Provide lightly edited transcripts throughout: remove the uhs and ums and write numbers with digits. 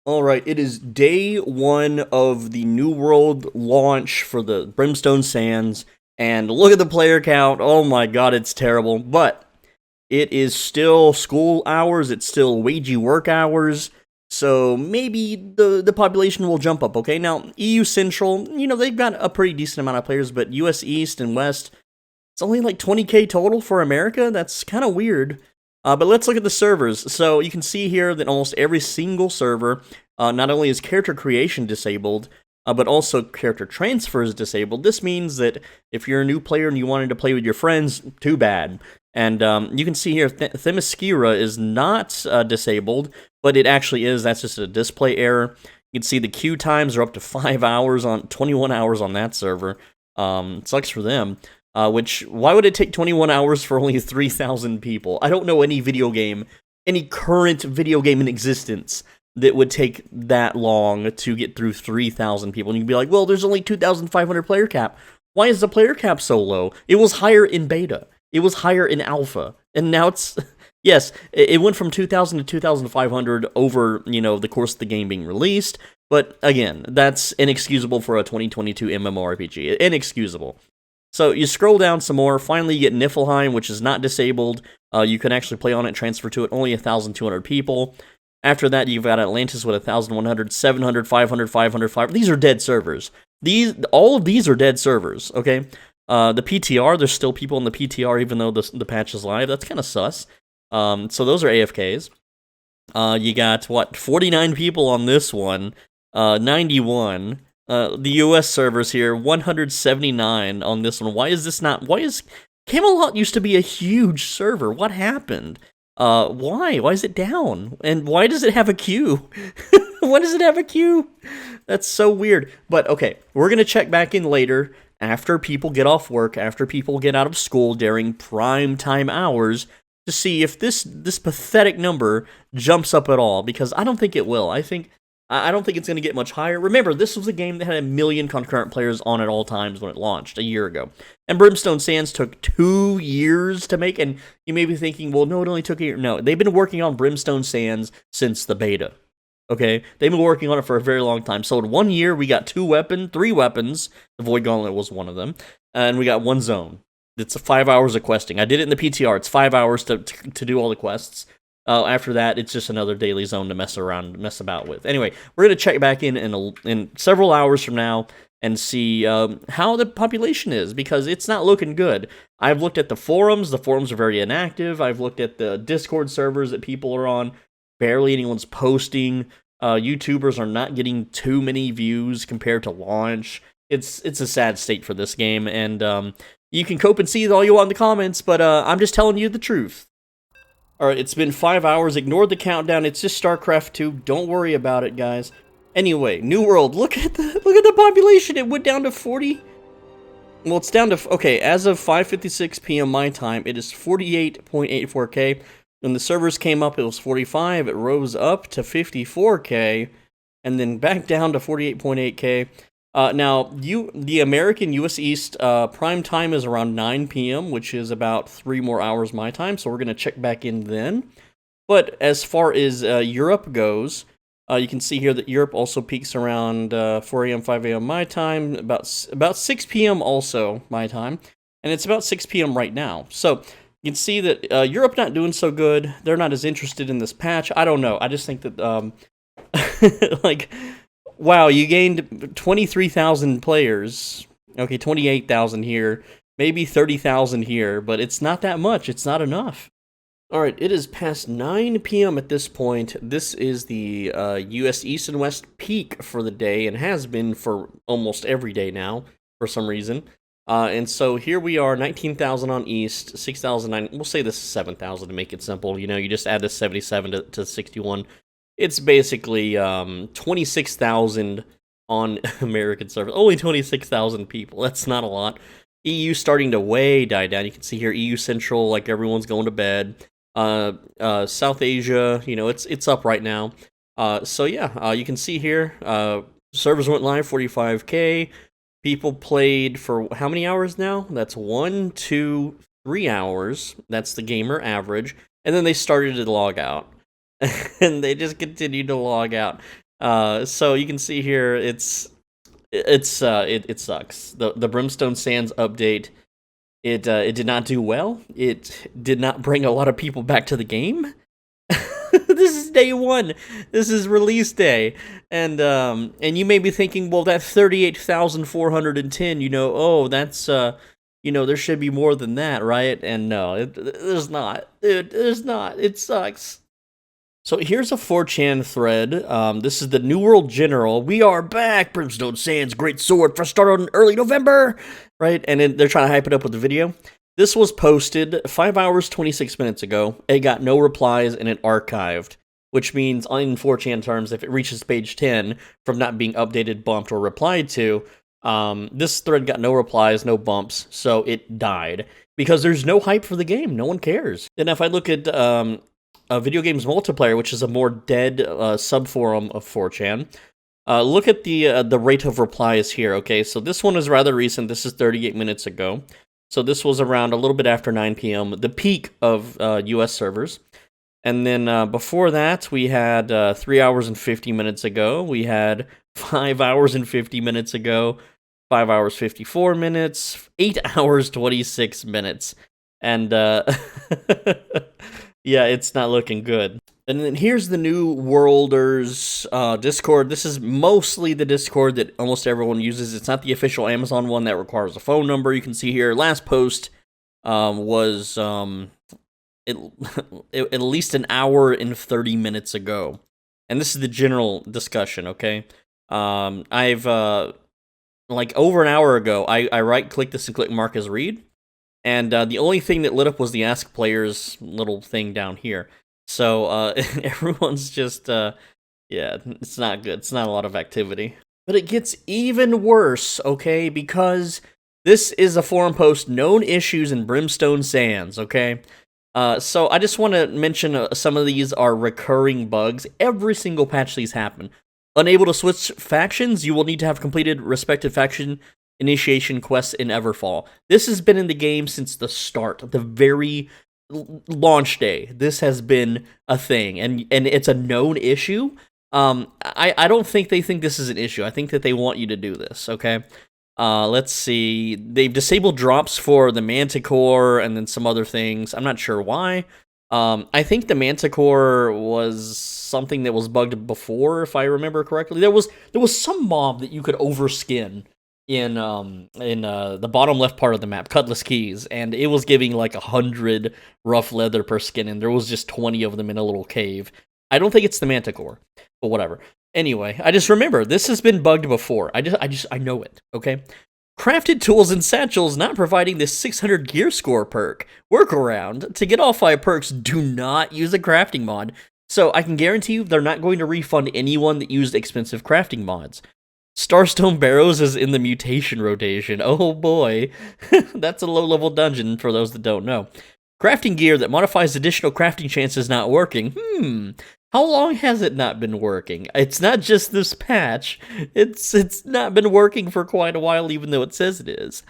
Alright, it is day one of the New World launch for the Brimstone Sands, and look at the player count. Oh my god, it's terrible. But it is still school hours, it's still wagey work hours, so maybe the population will jump up, okay? Now, EU Central, they've got a pretty decent amount of players, but US East and West, it's only like 20k total for America? That's kind of weird. But let's look at the servers. So you can see here that almost every single server, not only is character creation disabled, but also character transfer is disabled. This means that if you're a new player and you wanted to play with your friends, too bad. And you can see here, Themyscira is not disabled, but it actually is. That's just a display error. You can see the queue times are up to 5 hours on 21 hours on that server. Sucks for them. Why would it take 21 hours for only 3,000 people? I don't know any current video game in existence that would take that long to get through 3,000 people. And you'd be like, well, there's only 2,500 player cap. Why is the player cap so low? It was higher in beta. It was higher in alpha. And now it's, yes, it went from 2,000 to 2,500 over, the course of the game being released. But again, that's inexcusable for a 2022 MMORPG. Inexcusable. So you scroll down some more, finally you get Niflheim, which is not disabled. You can actually play on it, transfer to it, only 1,200 people. After that, you've got Atlantis with 1,100, 700, 500, 500, 500. These are dead servers. All of these are dead servers, okay? The PTR, there's still people in the PTR even though the patch is live. That's kind of sus. So those are AFKs. You got, 49 people on this one, 91. The US servers here, 179 on this one. Why is Camelot used to be a huge server? What happened? Why? Why is it down? And why does it have a queue? Why does it have a queue? That's so weird. But okay, we're gonna check back in later after people get off work, after people get out of school during prime time hours to see if this pathetic number jumps up at all, because I don't think it will. I don't think it's going to get much higher. Remember, this was a game that had 1 million concurrent players on at all times when it launched a year ago. And Brimstone Sands took 2 years to make, and you may be thinking, well, no, it only took a year. No, they've been working on Brimstone Sands since the beta. Okay? They've been working on it for a very long time. So in 1 year, we got 3 weapons. The Void Gauntlet was one of them. And we got 1 zone. It's 5 hours of questing. I did it in the PTR. It's 5 hours to do all the quests. After that, it's just another daily zone to mess about with. Anyway, we're going to check back in several hours from now and see how the population is, because it's not looking good. I've looked at the forums. The forums are very inactive. I've looked at the Discord servers that people are on. Barely anyone's posting. YouTubers are not getting too many views compared to launch. It's a sad state for this game, and you can cope and see all you want in the comments, but I'm just telling you the truth. Alright, it's been 5 hours. Ignore the countdown. It's just StarCraft 2. Don't worry about it, guys. Anyway, New World. Look at the population. It went down to 40. Well, it's down to, okay, as of 5:56 p.m. my time, it is 48.84k. When the servers came up, it was 45. It rose up to 54k, and then back down to 48.8k. Now, the American US East prime time is around 9 p.m., which is about 3 more hours my time, so we're going to check back in then. But as far as Europe goes, you can see here that Europe also peaks around 4 a.m., 5 a.m. my time, about 6 p.m. also my time, and it's about 6 p.m. right now. So you can see that Europe not doing so good. They're not as interested in this patch. I don't know. I just think that, like, wow, you gained 23,000 players. Okay, 28,000 here, maybe 30,000 here, but it's not that much. It's not enough. Alright, it is past 9 p.m. at this point. This is the US East and West peak for the day, and has been for almost every day now, for some reason. And so here we are, 19,000 on East, 6,009, we'll say this is 7,000 to make it simple. You just add this 77 to 61. It's basically 26,000 on American servers. Only 26,000 people. That's not a lot. EU starting to way die down. You can see here EU Central, like everyone's going to bed. South Asia, it's up right now. So yeah, you can see here, servers went live 45k. People played for how many hours now? That's 1, 2, 3 hours. That's the gamer average. And then they started to log out. And they just continued to log out. So you can see here, it sucks. The Brimstone Sands update, it did not do well. It did not bring a lot of people back to the game. This is day one. This is release day, and you may be thinking, well, that 38,410. Oh, that's there should be more than that, right? And no, there's not. There's not. It sucks. So here's a 4chan thread. This is the New World General. We are back. Brimstone Sands, great sword. First started in early November, right? And then they're trying to hype it up with the video. This was posted 5 hours, 26 minutes ago. It got no replies and it archived, which means in 4chan terms, if it reaches page 10 from not being updated, bumped, or replied to, this thread got no replies, no bumps, so it died. Because there's no hype for the game. No one cares. Then if I look at video games multiplayer, which is a more dead subforum of 4chan. Look at the rate of replies here. Okay, so this one is rather recent. This is 38 minutes ago. So this was around a little bit after 9 p.m., the peak of U.S. servers. And then before that, we had 3 hours and 50 minutes ago. We had 5 hours and 50 minutes ago. 5 hours 54 minutes. 8 hours 26 minutes. And yeah, it's not looking good. And then here's the New Worlders Discord. This is mostly the Discord that almost everyone uses. It's not the official Amazon one that requires a phone number. You can see here, last post was at least an hour and 30 minutes ago. And this is the general discussion, okay? I've, like over an hour ago, I right-clicked this and click Mark as Read. And the only thing that lit up was the Ask Players little thing down here. So everyone's just, yeah, it's not good. It's not a lot of activity. But it gets even worse, okay? Because this is a forum post, known issues in Brimstone Sands, okay? So I just want to mention some of these are recurring bugs. Every single patch these happen. Unable to switch factions, you will need to have completed respective faction initiation quests in Everfall. This has been in the game since the start, the very launch day. This has been a thing, and it's a known issue. I don't think they think this is an issue. I think that they want you to do this, okay? Let's see. They've disabled drops for the Manticore and then some other things. I'm not sure why. I think the Manticore was something that was bugged before, if I remember correctly. There was some mob that you could overskin in the bottom left part of the map, Cutlass Keys, and it was giving like 100 rough leather per skin, and there was just 20 of them in a little cave. I don't think it's the Manticore, but whatever. Anyway, I just remember this has been bugged before. I know it. Okay. Crafted tools and satchels not providing this 600 gear score perk. Workaround. To get all 5 perks, do not use a crafting mod. So I can guarantee you they're not going to refund anyone that used expensive crafting mods. Starstone Barrows is in the mutation rotation. Oh boy. That's a low-level dungeon for those that don't know. Crafting gear that modifies additional crafting chances not working. How long has it not been working? It's not just this patch. It's not been working for quite a while, even though it says it is.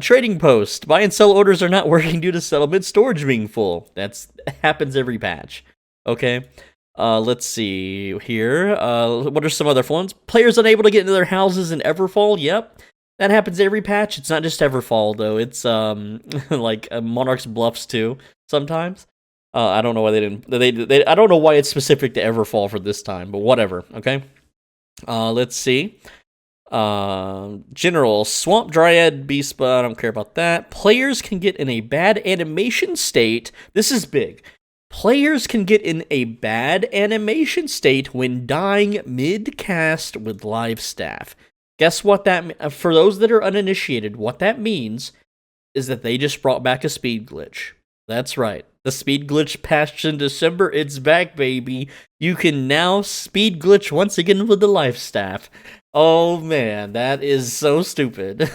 Trading post. Buy and sell orders are not working due to settlement storage being full. That happens every patch. Okay. Let's see here. What are some other ones? Players unable to get into their houses in Everfall. Yep. That happens every patch. It's not just Everfall, though. It's, like, Monarch's Bluffs, too, sometimes. I don't know why they didn't... I don't know why it's specific to Everfall for this time, but whatever, okay? Let's see. General, Swamp Dryad, Beast, I don't care about that. Players can get in a bad animation state. This is big. Players can get in a bad animation state when dying mid-cast with live staff. Guess what that... For those that are uninitiated, what that means is that they just brought back a speed glitch. That's right. The speed glitch patched in December. It's back, baby. You can now speed glitch once again with the life staff. Oh, man. That is so stupid.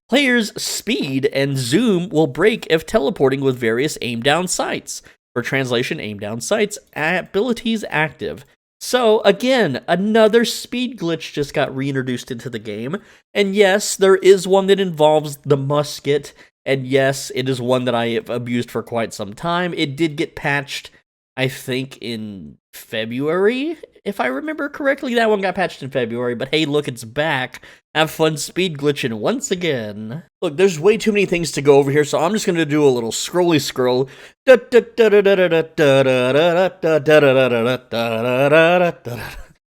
Players' speed and zoom will break if teleporting with various aim-down sights. For translation, aim-down sights, abilities active. So, again, another speed glitch just got reintroduced into the game. And yes, there is one that involves the musket. And yes, it is one that I have abused for quite some time. It did get patched, I think, in February, If I remember correctly, that one got patched in February, but hey, look, it's back. Have fun speed glitching once again. Look, there's way too many things to go over here, so I'm just gonna do a little scrolly scroll.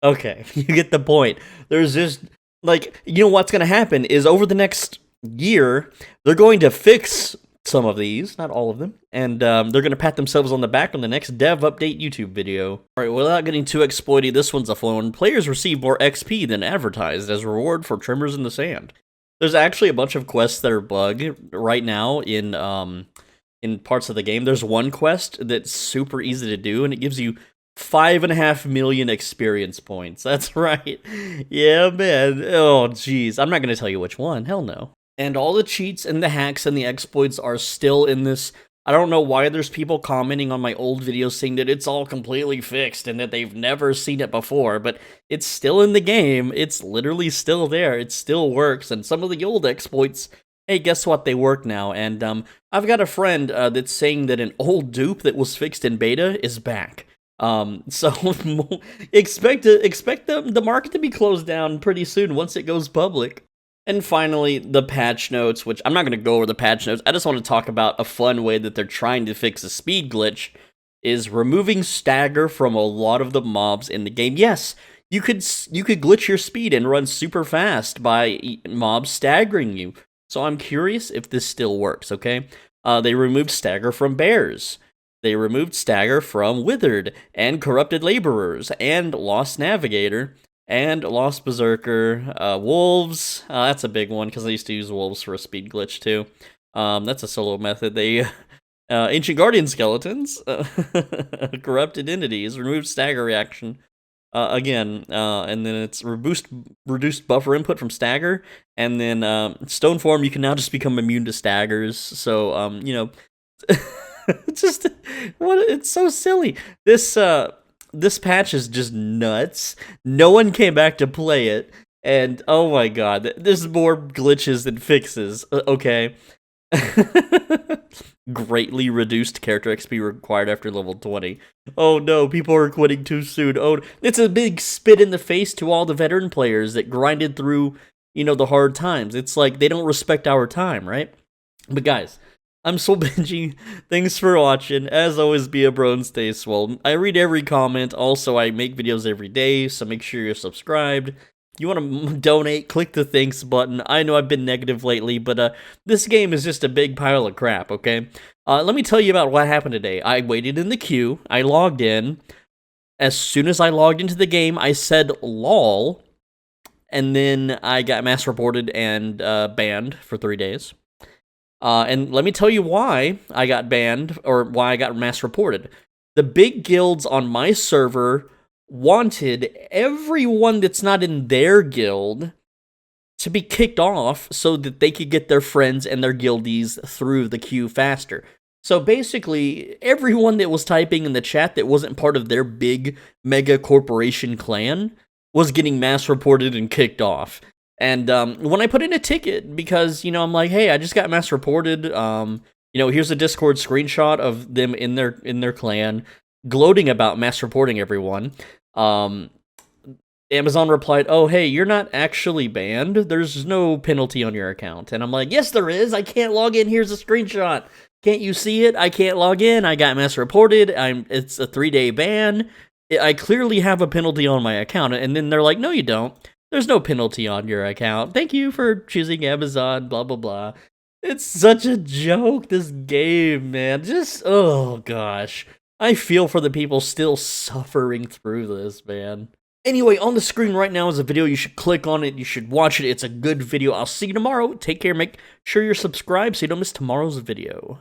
Okay, you get the point. There's just, like, you know what's gonna happen is over the next year, they're going to fix some of these, not all of them, and they're going to pat themselves on the back on the next dev update YouTube video. Alright, without getting too exploity, this one's a fun one. Players receive more XP than advertised as a reward for Tremors in the Sand. There's actually a bunch of quests that are bugged right now in parts of the game. There's one quest that's super easy to do, and it gives you 5.5 million experience points. That's right. Yeah, man. Oh, jeez. I'm not going to tell you which one. Hell no. And all the cheats and the hacks and the exploits are still in this. I don't know why there's people commenting on my old videos saying that it's all completely fixed and that they've never seen it before, but it's still in the game. It's literally still there. It still works, and some of the old exploits, hey, guess what? They work now. And I've got a friend that's saying that an old dupe that was fixed in beta is back. So expect the market to be closed down pretty soon once it goes public. And finally, the patch notes, which I'm not going to go over the patch notes. I just want to talk about a fun way that they're trying to fix a speed glitch is removing stagger from a lot of the mobs in the game. Yes, you could glitch your speed and run super fast by mobs staggering you. So I'm curious if this still works, okay? They removed stagger from bears. They removed stagger from withered and corrupted laborers and lost navigator. And Lost Berserker, wolves, that's a big one, because I used to use wolves for a speed glitch, too. That's a solo method. They, Ancient Guardian Skeletons, Corrupted Entities, removed stagger reaction, again, and then it's reduced buffer input from stagger, and then, Stone Form, you can now just become immune to staggers, so, you know, just, it's so silly. This patch is just nuts. No one came back to play it, and oh my god, there's more glitches than fixes, okay? Greatly reduced character XP required after level 20. Oh no, people are quitting too soon. Oh, it's a big spit in the face to all the veteran players that grinded through, you know, the hard times. It's like, they don't respect our time, right? But guys, I'm so Benji. Thanks for watching. As always, be a bro and stay swole. I read every comment. Also, I make videos every day, so make sure you're subscribed. You want to donate, click the thanks button. I know I've been negative lately, but this game is just a big pile of crap, okay? Let me tell you about what happened today. I waited in the queue. I logged in. As soon as I logged into the game, I said lol, and then I got mass reported and banned for 3 days. And let me tell you why I got banned, or why I got mass reported. The big guilds on my server wanted everyone that's not in their guild to be kicked off so that they could get their friends and their guildies through the queue faster. So basically, everyone that was typing in the chat that wasn't part of their big mega corporation clan was getting mass reported and kicked off. And when I put in a ticket, because, you know, I'm like, hey, I just got mass reported, you know, here's a Discord screenshot of them in their clan, gloating about mass reporting everyone, Amazon replied, oh, hey, you're not actually banned, there's no penalty on your account. And I'm like, yes, there is, I can't log in, here's a screenshot. Can't you see it? I can't log in, I got mass reported, it's a 3-day ban, I clearly have a penalty on my account. And then they're like, no, you don't. There's no penalty on your account. Thank you for choosing Amazon, blah, blah, blah. It's such a joke, this game, man. Just, oh, gosh. I feel for the people still suffering through this, man. Anyway, on the screen right now is a video. You should click on it. You should watch it. It's a good video. I'll see you tomorrow. Take care. Make sure you're subscribed so you don't miss tomorrow's video.